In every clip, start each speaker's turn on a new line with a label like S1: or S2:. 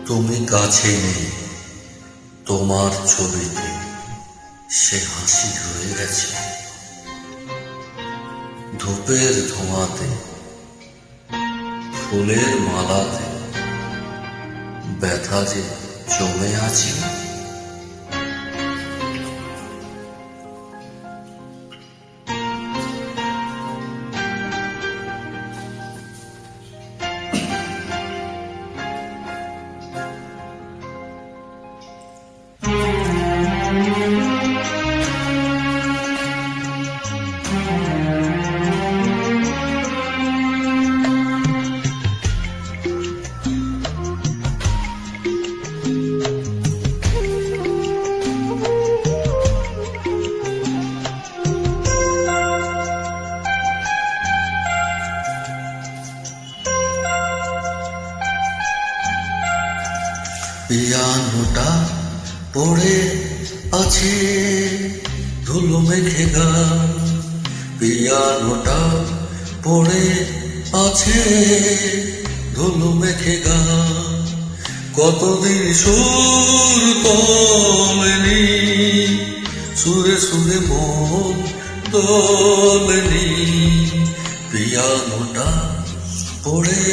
S1: তুমি কাছে নেই, তোমার ছবিতে সে হাসি রয়ে গেছে। ধূপের ধোঁয়াতে, ফুলের মালাতে ব্যথা যে জমে আছে। পিয়ানোটা পড়ে আছে ধুলো মেঘে গান, পিয়ানোটা পড়ে আছে ধুলো মেঘে গান। কতদিন সুর তোলেনি, সুরে সুরে মন তোলেনি। পিয়ানোটা পড়ে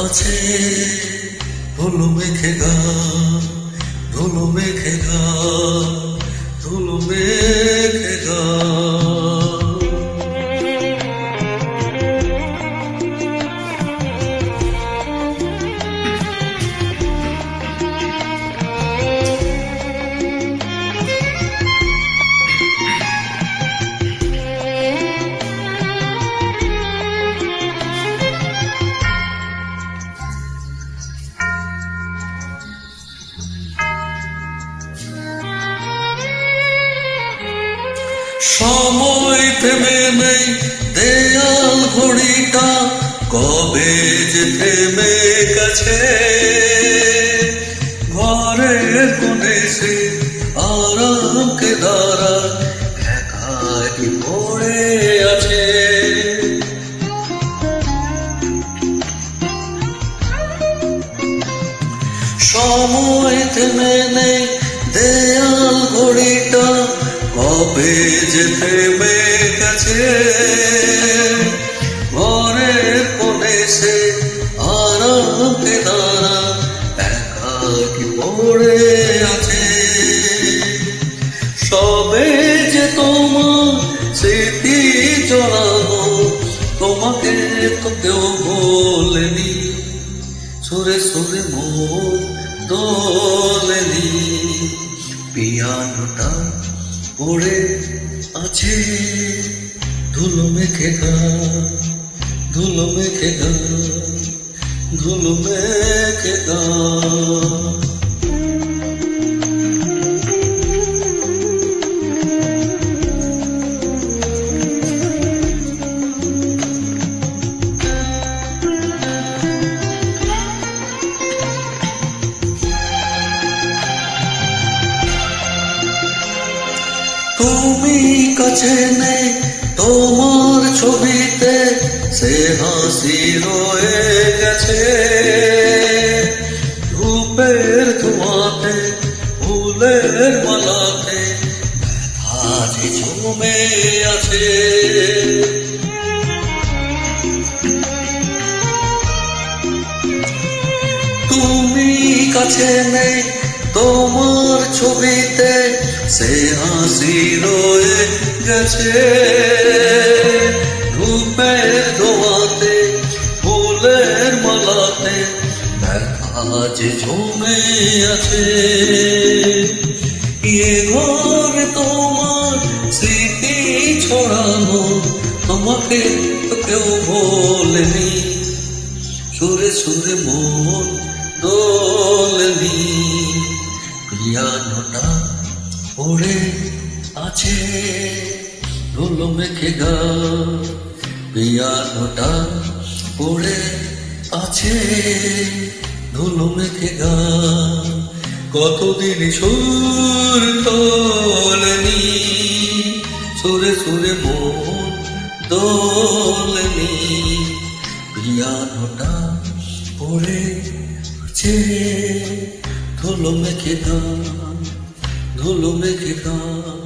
S1: আছে ধুলো মেঘে গান, ধুলো মেঘে গান, ধুলো মেঘে গান। সময় থেমে নেই, দেয়াল ঘড়িটা কবে যে থেমে গেছে। ঘরের কোণে সে আরামকে দ্বারা একাকি পড়ে আছে। সময় থেমে নেই, দেয়াল ঘড়িটা কবে যে থেমে গেছে। ঘরের কোণে সে আরামকে দ্বারা একাকি পড়ে আছে। সবে যে তোমার স্মৃতি জড়ানো, তোমাকে তো কেউ বলেনি, সুরে সুরে মন দোলেনি। পিয়ানোটা পড়ে আছে ধুলো মেঘে গান, ধুলো মেঘে গান, ধুলো মেঘে গান। তুমি কাছে নেই, তোমার ছবিতে সে হাসি রয়ে গেছে। ধূপের ধোঁয়াতে, ফুলের মালাতে আজ জমে আছে। তুমি কাছে নেই, তোমার ছবিতে সে হাসি রয়ে গেছে। ধূপের ধোঁয়াতে, ফুলের মালাতে ব্যথা যে জমে আছে। এ ঘরে তোমার স্মৃতি ছড়ানো, তোমাকে তো কেউ বলেনি, সুরে সুরে মন দোলেনি। পিয়ানোটা পড়ে আছে ধুলো মেঘে গান, পিয়ানোটা পড়ে আছে ধুলো মেঘে গান। কতদিন সুর তোলেনি, সুরে সুরে মন দোলেনি। পিয়ানোটা পড়ে আছে ধুলো মেখে গান, ধুলো মেখে গান।